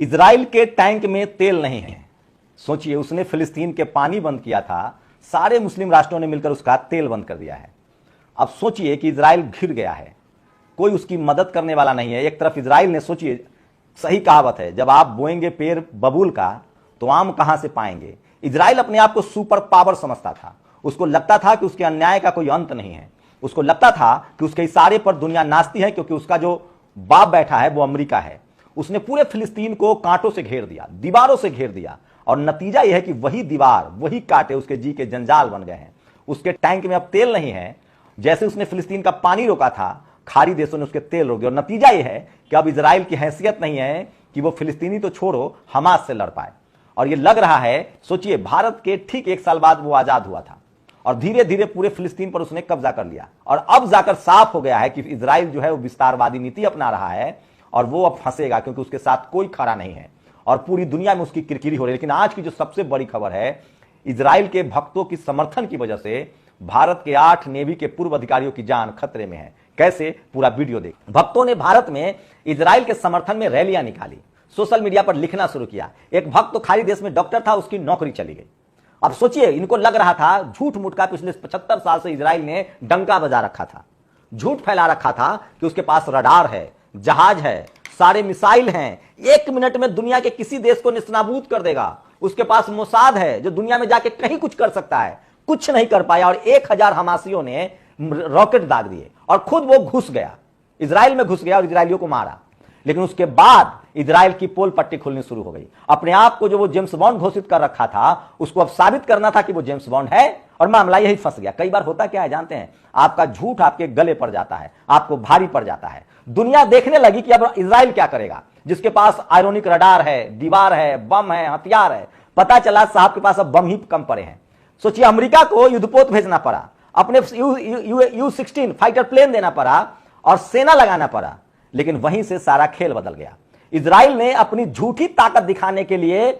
Israel के tank में तेल नहीं है। सोचिए, उसने फिलिस्तीन के पानी बंद किया था, सारे मुस्लिम राष्ट्रों ने मिलकर उसका तेल बंद कर दिया है। अब सोचिए कि इजराइल घिर गया है, कोई उसकी मदद करने वाला नहीं है। एक तरफ इजराइल ने, सोचिए, सही कहावत है, जब आप बोएंगे पेड़ बबूल का तो आम कहां से पाएंगे। इजराइल अपने आप को सुपर पावर समझता था। उसको लगता था कि उसके अन्याय का कोई अंत नहीं है। उसको लगता था कि उसके इशारे पर दुनिया नाचती है, क्योंकि उसका जो बाप बैठा है वो अमेरिका है। उसने पूरे फिलिस्तीन को कांटों से घेर दिया, दीवारों से घेर दिया, और नतीजा यह है कि वही दीवार, वही कांटे उसके जी के जंजाल बन गए हैं। उसके टैंक में अब तेल नहीं है। जैसे उसने फिलिस्तीन का पानी रोका था, खाड़ी देशों ने उसके तेल रोक दिया, और नतीजा यह है कि अब इजराइल की हैसियत नहीं है कि वो फिलिस्तीनी तो छोड़ो, हमास से लड़ पाए। और ये लग रहा है, सोचिए, भारत के ठीक 1 साल बाद वो आजाद हुआ था, और धीरे धीरे पूरे फिलिस्तीन पर उसने कब्जा कर लिया। और अब जाकर साफ हो गया है कि इजराइल जो है वो विस्तारवादी नीति अपना रहा है, और वो अब फंसेगा, क्योंकि उसके साथ कोई खड़ा नहीं है और पूरी दुनिया में उसकी किरकिरी हो रही है। लेकिन आज की जो सबसे बड़ी खबर है, इजराइल के भक्तों की समर्थन की वजह से भारत के 8 नेवी के पूर्व अधिकारियों की जान खतरे में है। कैसे, पूरा वीडियो देख। भक्तों ने भारत में इजराइल के समर्थन में रैलियां निकाली, सोशल मीडिया पर लिखना शुरू किया। एक भक्त तो खाड़ी देश में डॉक्टर था, उसकी नौकरी चली गई। अब सोचिए, इनको लग रहा था झूठ मूठ का पिछले 75 साल से इजराइल ने डंका बजा रखा था, झूठ फैला रखा था कि उसके पास रडार है, जहाज है, सारे मिसाइल हैं, 1 मिनट में दुनिया के किसी देश को निस्नाबूद कर देगा। उसके पास मोसाद है जो दुनिया में जाके कहीं कुछ कर सकता है। कुछ नहीं कर पाया, और 1000 हमासियों ने रॉकेट दाग दिए, और खुद वो घुस गया, इजराइल में घुस गया और इजरायलियों को मारा। लेकिन उसके बाद इजराइल की पोल पट्टी खुलनी शुरू हो गई। अपने आप को जो वो जेम्स बॉन्ड घोषित कर रखा था, उसको अब साबित करना था कि वो जेम्स बॉन्ड है, और मामला यही फंस गया। कई बार होता क्या है जानते हैं, आपका झूठ आपके गले पड़ जाता है, आपको भारी पड़ जाता है। दुनिया देखने लगी कि अब इजराइल क्या करेगा, जिसके पास आयरोनिक रडार है, दीवार है, बम है, हथियार है। पता चला साहब के पास अब बम ही कम पड़े हैं। सोचिए, अमेरिका को युद्धपोत भेजना पड़ा, अपने U-16 फाइटर प्लेन देना पड़ा, और सेना लगाना पड़ा। लेकिन वहीं से सारा खेल बदल गया। इजराइल ने अपनी झूठी ताकत दिखाने के लिए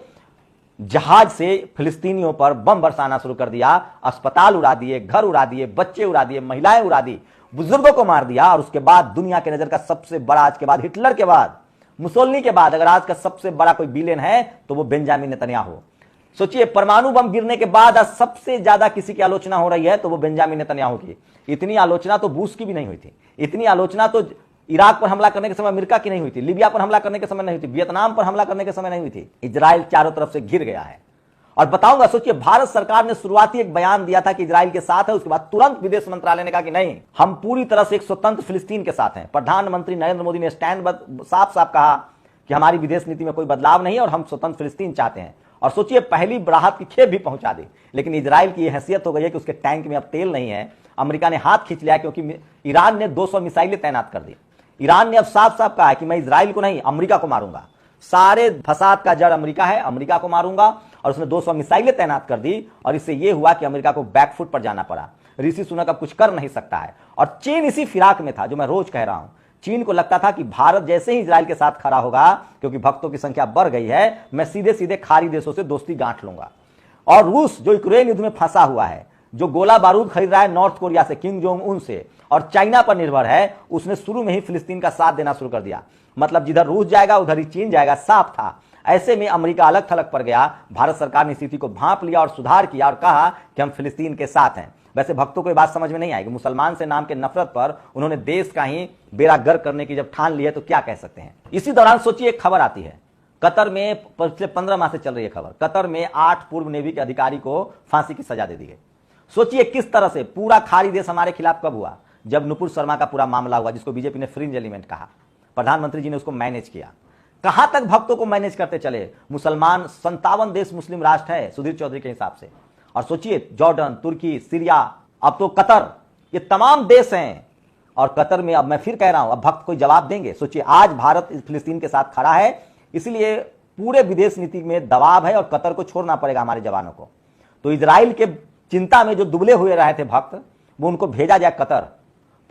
जहाज से फिलिस्तीनियों पर बम बरसाना शुरू कर दिया। अस्पताल उड़ा दिए, घर उड़ा दिए, बच्चे उड़ा दिए, महिलाएं उड़ा दी, बुजुर्गों को मार दिया। और उसके बाद दुनिया के नजर का सबसे बड़ा, आज के बाद हिटलर के बाद, मुसोलिनी के बाद, अगर आज का सबसे बड़ा कोई विलेन है तो वो बेंजामिन नेतन्याहू। सोचिए, परमाणु बम गिरने के बाद आज सबसे ज्यादा किसी की आलोचना हो रही है तो वो बेंजामिन नेतन्याहू की। इतनी आलोचना तो बुश की भी नहीं हुई थी। इतनी आलोचना तो इराक पर हमला करने के समय अमेरिका की नहीं हुई थी, लिबिया पर हमला करने के समय नहीं हुई थी, वियतनाम पर हमला करने के समय नहीं हुई थी। इजराइल चारों तरफ से घिर गया है। और बताऊंगा, सोचिए, भारत सरकार ने शुरुआती एक बयान दिया था कि इजराइल के साथ है। उसके बाद तुरंत विदेश मंत्रालय ने कहा कि नहीं, हम पूरी तरह से एक स्वतंत्र फिलिस्तीन के साथ हैं। प्रधानमंत्री नरेंद्र मोदी ने स्टैंड साफ साफ कहा कि हमारी विदेश नीति में कोई बदलाव नहीं है और हम स्वतंत्र फिलिस्तीन चाहते हैं। और सोचिए, पहली राहत की खेप भी पहुंचा दी। लेकिन इजराइल की यह हैसियत हो गई है कि उसके टैंक में अब तेल नहीं है। अमेरिका ने हाथ खींच लिया, क्योंकि ईरान ने 200 मिसाइलें तैनात कर दी। ईरान ने अब साफ साफ कहा है कि मैं इजराइल को नहीं, अमेरिका को मारूंगा। सारे फसाद का जड़ अमेरिका है, अमेरिका को मारूंगा। और उसने 200 मिसाइलें तैनात कर दी, और इससे यह हुआ कि अमेरिका को बैकफुट पर जाना पड़ा। ऋषि सुनक अब कुछ कर नहीं सकता है। और चीन इसी फिराक में था, जो मैं रोज कह रहा हूं। चीन को लगता था कि भारत जैसे ही इजराइल के साथ खड़ा होगा, क्योंकि भक्तों की संख्या बढ़ गई है, मैं सीधे सीधे खाड़ी देशों से दोस्ती गांठ लूंगा। और रूस जो यूक्रेन युद्ध में फंसा हुआ है, जो गोला बारूद खरीद रहा है नॉर्थ कोरिया से, किम जोंग उन से, और चाइना पर निर्भर है, उसने शुरू में ही फिलिस्तीन का साथ देना शुरू कर दिया। मतलब जिधर रूस जाएगा उधर ही चीन जाएगा, साफ था। ऐसे में अमेरिका अलग थलग पड़ गया। भारत सरकार ने स्थिति को भांप लिया और सुधार किया और कहा कि हम फिलिस्तीन के साथ हैं। वैसे भक्तों को यह बात समझ में नहीं आएगी, मुसलमान से नाम के नफरत पर उन्होंने देश का ही बेड़ा गर्क करने की जब ठान ली है तो क्या कह सकते हैं। इसी दौरान सोचिए, एक खबर आती है कतर में, पिछले 15 माह से चल रही है खबर, कतर में 8 पूर्व नेवी के अधिकारी को फांसी की सजा दे दी गई। सोचिए किस तरह से पूरा खाड़ी देश हमारे खिलाफ कब हुआ, जब नुपुर शर्मा का पूरा मामला हुआ, जिसको बीजेपी ने फ्रिंज एलिमेंट कहा। प्रधानमंत्री जी ने उसको मैनेज किया। कहां तक भक्तों को मैनेज करते चले। मुसलमान 57 देश मुस्लिम राष्ट्र है सुधीर चौधरी के हिसाब से। और सोचिए, जॉर्डन, तुर्की, सीरिया, अब तो कतर, ये तमाम देश हैं। और कतर में, अब मैं फिर कह रहा हूं, अब भक्त कोई जवाब देंगे। सोचिए, आज भारत फिलिस्तीन के साथ खड़ा है, इसलिए पूरे विदेश नीति में दबाव है और कतर को छोड़ना पड़ेगा हमारे जवानों को। तो इजराइल के चिंता में जो दुबले हुए रहे थे भक्त, वो उनको भेजा जाए कतर।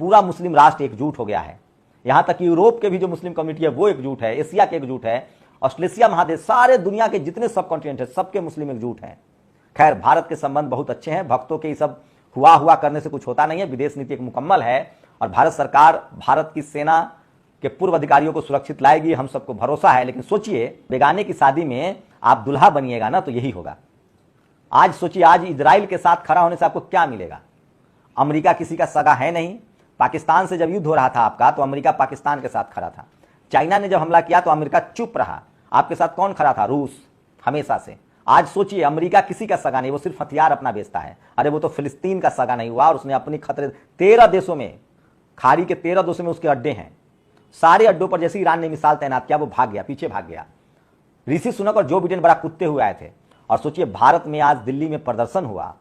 पूरा मुस्लिम राष्ट्र एकजुट हो गया है। यहां तक कि यूरोप के भी जो मुस्लिम कम्युनिटी है वो एकजुट है, एशिया के एकजुट है, ऑस्ट्रेलिया महादेश, सारे दुनिया के जितने सब कॉन्टिनेंट है सबके मुस्लिम एकजुट हैं। खैर, भारत के संबंध बहुत अच्छे हैं। भक्तों के ये सब हुआ करने से कुछ होता नहीं है। विदेश नीति एक मुकम्मल है और भारत सरकार, भारत की सेना कि पूर्व अधिकारियों को सुरक्षित लाएगी, हम सबको भरोसा है। लेकिन सोचिए, बेगाने की शादी में आप दुल्हा बनिएगा ना, तो यही होगा। आज सोचिए, आज इजराइल के साथ खड़ा होने से आपको क्या मिलेगा? अमेरिका किसी का सगा है नहीं। पाकिस्तान से जब युद्ध हो रहा था आपका, तो अमेरिका पाकिस्तान के साथ खड़ा था। चाइना ने जब हमला किया तो अमेरिका चुप रहा। आपके साथ कौन खड़ा था? रूस, हमेशा से। आज सोचिए, अमेरिका किसी का सगा नहीं, वो सिर्फ हथियार अपना बेचता है। अरे वो तो फिलिस्तीन का सगा नहीं हुआ, और उसने अपनी खतरे 13 देशों में, खाड़ी के 13 देशों में उसके अड्डे हैं। सारे अड्डों पर जैसे ईरान ने मिसाइल तैनात किया, वो भाग गया, पीछे भाग गया। ऋषि सुनक और जो बिडेन बड़ा कुत्ते हुए आए थे। और सोचिए, भारत में आज दिल्ली में प्रदर्शन हुआ,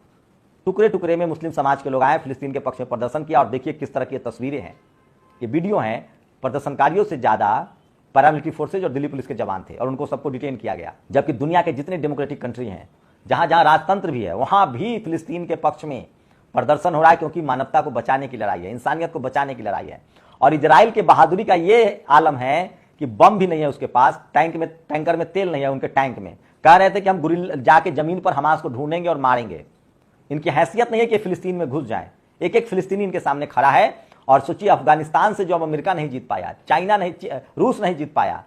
टुकड़े टुकड़े में मुस्लिम समाज के लोग आए, फिलिस्तीन के पक्ष में प्रदर्शन किया। और देखिए किस तरह की तस्वीरें हैं, ये वीडियो हैं। प्रदर्शनकारियों से ज्यादा पैरामिलिट्री फोर्सेज और दिल्ली पुलिस के जवान थे, और उनको सबको डिटेन किया गया। जबकि दुनिया के जितने डेमोक्रेटिक कंट्री हैं, जहां जहां राजतंत्र भी है, वहां भी फिलिस्तीन के पक्ष में प्रदर्शन हो रहा है, क्योंकि मानवता को बचाने की लड़ाई है, इंसानियत को बचाने की लड़ाई है। और इजराइल के बहादुरी का ये आलम है कि बम भी नहीं है उसके पास, टैंकर में तेल नहीं है उनके टैंक में। कह रहे थे कि हम गुरिल्ला जाके जमीन पर हमास को ढूंढेंगे और मारेंगे। इनकी हैसियत नहीं है कि फिलिस्तीन में घुस जाए। एक एक फिलिस्तीनी इनके सामने खड़ा है। और सोचिए, अफगानिस्तान से जो अब अमेरिका नहीं जीत पाया, चाइना नहीं, रूस नहीं जीत पाया,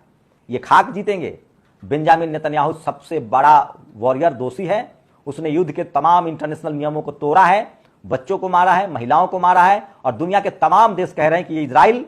ये खाक जीतेंगे। बेंजामिन नेतन्याहू सबसे बड़ा वॉरियर दोषी है। उसने युद्ध के तमाम इंटरनेशनल नियमों को तोड़ा है, बच्चों को मारा है, महिलाओं को मारा है। और दुनिया के तमाम देश कह रहे हैं कि ये इजराइल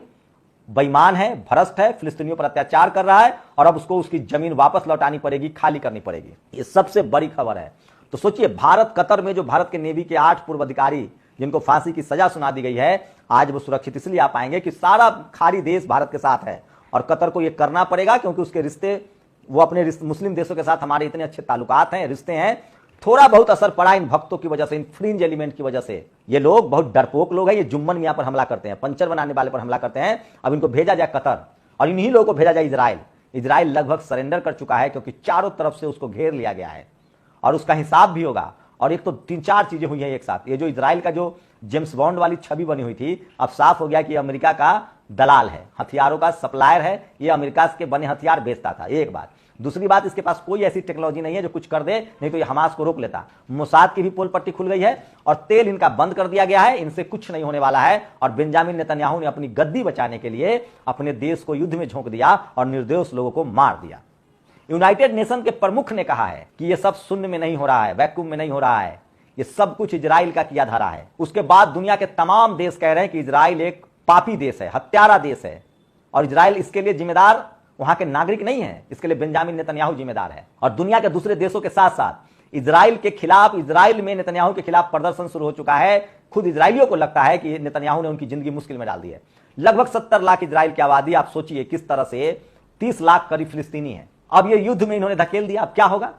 बेईमान है, भ्रष्ट है, फिलिस्तीनियों पर अत्याचार कर रहा है, और अब उसको उसकी जमीन वापस लौटानी पड़ेगी, खाली करनी पड़ेगी। ये सबसे बड़ी खबर है। तो सोचिए, भारत कतर में जो भारत के नेवी के 8 पूर्व अधिकारी जिनको फांसी की सजा सुना दी गई है, आज वो सुरक्षित इसलिए आ पाएंगे कि सारा खाड़ी देश भारत के साथ है। और कतर को ये करना पड़ेगा, क्योंकि उसके रिश्ते, वो अपने मुस्लिम देशों के साथ हमारे इतने अच्छे ताल्लुकात हैं, रिश्ते हैं। थोड़ा बहुत असर पड़ा इन भक्तों की वजह से, इन फ्रिंज एलिमेंट की वजह से। ये लोग बहुत डरपोक लोग हैं। ये जुम्मन मियां पर हमला करते हैं, पंचर बनाने वाले पर हमला करते हैं। अब इनको भेजा जाए कतर, और इन्हीं लोगों को भेजा जाए इजराइल। इजराइल लगभग सरेंडर कर चुका है, क्योंकि चारों तरफ से उसको घेर लिया गया है, और उसका हिसाब भी होगा। और एक तो 3-4 चीजें हुई हैं एक साथ। ये जो इजराइल का जो जेम्स बॉन्ड वाली छवि बनी हुई थी, अब साफ हो गया कि अमेरिका का दलाल है, हथियारों का सप्लायर है। ये अमेरिका के बने हथियार बेचता था, एक बात। दूसरी बात, इसके पास कोई ऐसी टेक्नोलॉजी नहीं है जो कुछ कर दे, नहीं तो ये हमास को रोक लेता। मोसाद की भी पोल पट्टी खुल गई है, और तेल इनका बंद कर दिया गया है। इनसे कुछ नहीं होने वाला है। और बेंजामिन नेतन्याहू ने अपनी गद्दी बचाने के लिए अपने देश को युद्ध में झोंक दिया और निर्दोष लोगों को मार दिया। यूनाइटेड नेशन के प्रमुख ने कहा है कि यह सब शून्य में नहीं हो रहा है, वैक्यूम में नहीं हो रहा है, ये सब कुछ इजराइल का किया धरा है। उसके बाद दुनिया के तमाम देश कह रहे हैं कि इजराइल एक पापी देश है, हत्यारा देश है, और इजराइल इसके लिए जिम्मेदार वहां के नागरिक नहीं है, इसके लिए बेंजामिन नेतन्याहू जिम्मेदार है। और दुनिया के दूसरे देशों के साथ साथ इजराइल के खिलाफ, इजराइल में नेतन्याहू के खिलाफ प्रदर्शन शुरू हो चुका है। खुद इजरायलियों को लगता है कि नेतन्याहू ने उनकी जिंदगी मुश्किल में डाल दी है। लगभग 70 लाख इजराइल की आबादी, आप सोचिए किस तरह से 30 लाख करीब फिलिस्तीनी है। अब ये युद्ध में इन्होंने धकेल दिया, अब क्या होगा?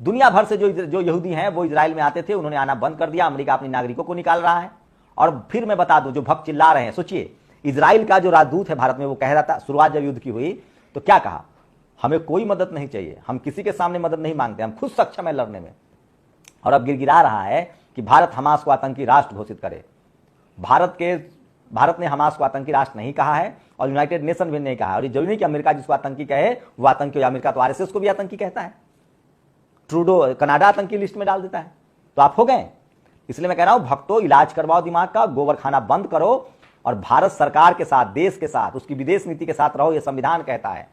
दुनिया भर से जो यहूदी हैं वो इजराइल में आते थे, उन्होंने आना बंद कर दिया। अमेरिका अपने नागरिकों को निकाल रहा है। और फिर मैं बता दूं, जो भक्त चिल्ला रहे हैं, सोचिए, इजराइल का जो राजदूत है भारत में, वो कह रहा था शुरुआत जब युद्ध की हुई तो क्या कहा, हमें कोई मदद नहीं चाहिए, हम किसी के सामने मदद नहीं मांगते, हम खुद सक्षम है लड़ने में। और अब गिड़गिड़ा रहा है कि भारत हमास को आतंकी राष्ट्र घोषित करे। भारत ने हमास को आतंकी राष्ट्र नहीं कहा है, और यूनाइटेड नेशन भी नहीं कहा है। और ये जरूरी नहीं कि अमेरिका जिसको आतंकी कहे वो आतंकी हो। अमेरिका तो आरएसएस को भी आतंकी कहता है, ट्रूडो कनाडा आतंकी लिस्ट में डाल देता है। तो आप हो गए। इसलिए मैं कह रहा हूं, भक्तों, इलाज करवाओ दिमाग का, गोबर खाना बंद करो, और भारत सरकार के साथ, देश के साथ, उसकी विदेश नीति के साथ रहो, यह संविधान कहता है।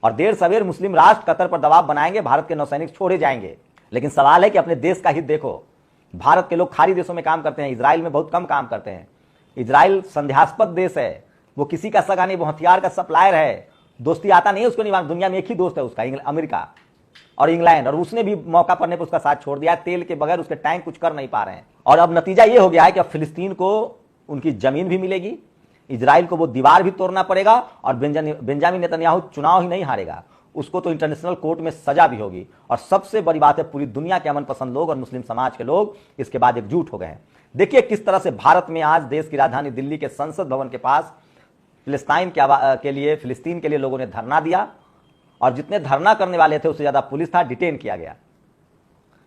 और देर सवेर मुस्लिम राष्ट्र कतर पर दबाव बनाएंगे, भारत के नौसैनिक छोड़े जाएंगे। लेकिन सवाल है कि अपने देश का हित देखो। भारत के लोग खाड़ी देशों में काम करते हैं, इजराइल में बहुत कम काम करते हैं। इजराइल संदेहास्पद देश है, वो किसी का सगा नहीं, वो हथियार का सप्लायर है। दोस्ती आता नहीं है उसको, नहीं। दुनिया में एक ही दोस्त है उसका, अमेरिका और इंग्लैंड, और उसने भी मौका पड़ने पर उसका साथ छोड़ दिया। तेल के बगैर उसके टैंक कुछ कर नहीं पा रहे हैं। और अब नतीजा ये हो गया है कि अब फिलिस्तीन को उनकी जमीन भी मिलेगी, इजराइल को वो दीवार भी तोड़ना पड़ेगा, और बेंजामिन नेतन्याहू चुनाव ही नहीं हारेगा, उसको तो इंटरनेशनल कोर्ट में सजा भी होगी। और सबसे बड़ी बात है, पूरी दुनिया के अमन पसंद लोग और मुस्लिम समाज के लोग इसके बाद एकजुट हो गए हैं। देखिए किस तरह से भारत में आज देश की राजधानी दिल्ली के संसद भवन के पास फिलिस्तीन के लिए लोगों ने धरना दिया, और जितने धरना करने वाले थे उससे ज्यादा पुलिस था, डिटेन किया गया।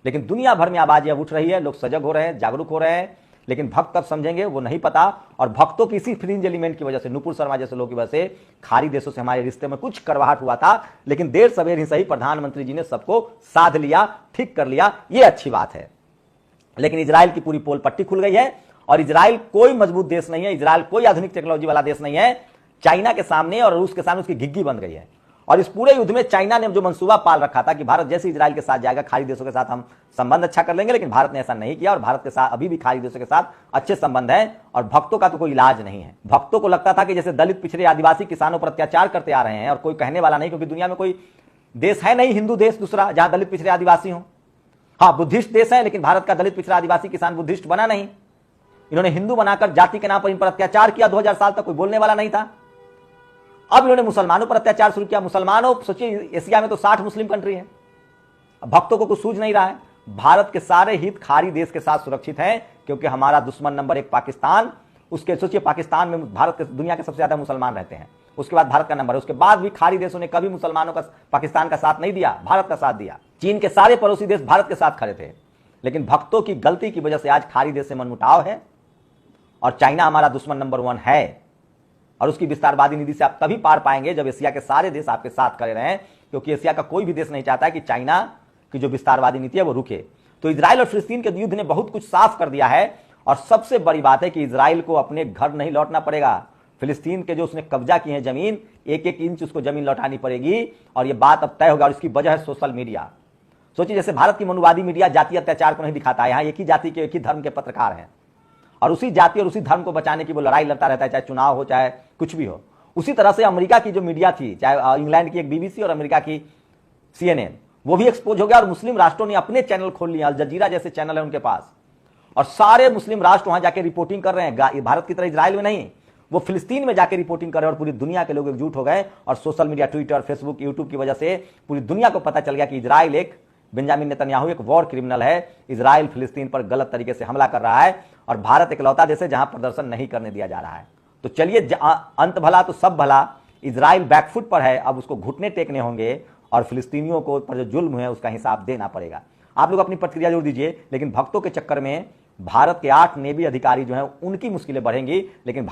लेकिन दुनिया भर में आवाज अब उठ रही है, लोग सजग हो रहे हैं, जागरूक हो रहे हैं। लेकिन भक्त कब समझेंगे वो नहीं पता। और भक्तों की इसी फ्रिंज एलिमेंट की वजह से, नुपुर शर्मा जैसे लोगों की वजह से खाड़ी देशों से हमारे रिश्ते में कुछ करवाहट हुआ था। लेकिन देर सवेर ही सही प्रधानमंत्री जी ने सबको साध लिया, ठीक कर लिया, ये अच्छी बात है। लेकिन इजराइल की पूरी पोल पट्टी खुल गई है, और इजराइल कोई मजबूत देश नहीं है, इजराइल कोई आधुनिक टेक्नोलॉजी वाला देश नहीं है। चाइना के सामने और रूस के सामने उसकी घिग्गी बन गई है। और इस पूरे युद्ध में चाइना ने जो मंसूबा पाल रखा था कि भारत जैसे इजराइल के साथ जाएगा, खाड़ी देशों के साथ हम संबंध अच्छा कर लेंगे, लेकिन भारत ने ऐसा नहीं किया और भारत के साथ अभी भी खाड़ी देशों के साथ अच्छे संबंध हैं और भक्तों का तो कोई इलाज नहीं है। भक्तों को लगता था कि जैसे दलित, पिछड़े, आदिवासी किसानों पर अत्याचार करते आ रहे हैं और कोई कहने वाला नहीं, क्योंकि दुनिया में कोई देश है नहीं हिंदू देश दूसरा जहां दलित, पिछड़े, आदिवासी हो। हाँ, बुद्धिस्ट देश है, लेकिन भारत का दलित, पिछड़ा, आदिवासी किसान बुद्धिस्ट बना नहीं। इन्होंने हिंदू बनाकर जाति के नाम पर इन पर अत्याचार किया। 2000 साल तक कोई बोलने वाला नहीं था। अब इन्होंने मुसलमानों पर अत्याचार शुरू किया। मुसलमानों, सोचिए एशिया में तो 60 मुस्लिम कंट्री है। भक्तों को कुछ सूझ नहीं रहा है। भारत के सारे हित खाड़ी देश के साथ सुरक्षित हैं, क्योंकि हमारा दुश्मन नंबर 1 पाकिस्तान, उसके सोचिए पाकिस्तान में भारत के दुनिया के सबसे ज्यादा मुसलमान रहते हैं, उसके बाद भारत का नंबर है। उसके बाद भी खाड़ी देशों ने कभी मुसलमानों का, पाकिस्तान का साथ नहीं दिया, भारत का साथ दिया। चीन के सारे पड़ोसी देश भारत के साथ खड़े थे। लेकिन भक्तों की गलती की वजह से आज खाड़ी देश से मनमुटाव है और चाइना हमारा दुश्मन नंबर 1 है। और उसकी विस्तारवादी नीति से आप तभी पार पाएंगे जब एशिया के सारे देश आपके साथ खड़े रहें, क्योंकि एशिया का कोई भी देश नहीं चाहता है कि चाइना की जो विस्तारवादी नीति है वो रुके। तो इजराइल और फिलिस्तीन के युद्ध ने बहुत कुछ साफ कर दिया है। और सबसे बड़ी बात है कि इजराइल को अपने घर नहीं लौटना पड़ेगा। फिलिस्तीन के जो उसने कब्जा की है जमीन, 1-1 इंच उसको जमीन लौटानी पड़ेगी। और यह बात अब तय होगा। और इसकी वजह है सोशल मीडिया। सोचिए, जैसे भारत की मनुवादी मीडिया जातीय अत्याचार को नहीं दिखाता है, यहाँ एक ही जाति के, एक ही धर्म के पत्रकार हैं और उसी जाति और उसी धर्म को बचाने की वो लड़ाई लड़ता रहता है, चाहे चुनाव हो चाहे कुछ भी हो। उसी तरह से अमेरिका की जो मीडिया थी, चाहे इंग्लैंड की एक बीबीसी और अमेरिका की CNN, वो भी एक्सपोज हो गया। और मुस्लिम राष्ट्रों ने अपने चैनल खोल लिए, अल जजीरा जैसे चैनल है उनके पास, और सारे मुस्लिम राष्ट्र वहां जाके रिपोर्टिंग कर रहे हैं। भारत की तरह इजराइल में नहीं, वो फिलिस्तीन में जाके रिपोर्टिंग कर रहे हैं। और पूरी दुनिया के लोग एकजुट हो गए। और social media, Twitter, Facebook, YouTube की वजह से पूरी दुनिया को पता चल गया कि इजराइल एक, बेंजामिन नेतन्याहू एक वॉर क्रिमिनल है। इजराइल फिलिस्तीन पर गलत तरीके से हमला कर रहा है और भारत इकलौता देश है जहां प्रदर्शन नहीं करने दिया जा रहा है। तो चलिए, अंत भला तो सब भला। इजराइल बैकफुट पर है, अब उसको घुटने टेकने होंगे और फिलिस्तीनियों को पर जो जुल्म है उसका हिसाब देना पड़ेगा। आप लोग अपनी प्रतिक्रिया जरूर दीजिए। लेकिन भक्तों के चक्कर में भारत के 8 नेवी अधिकारी जो हैं उनकी मुश्किलें बढ़ेंगी। लेकिन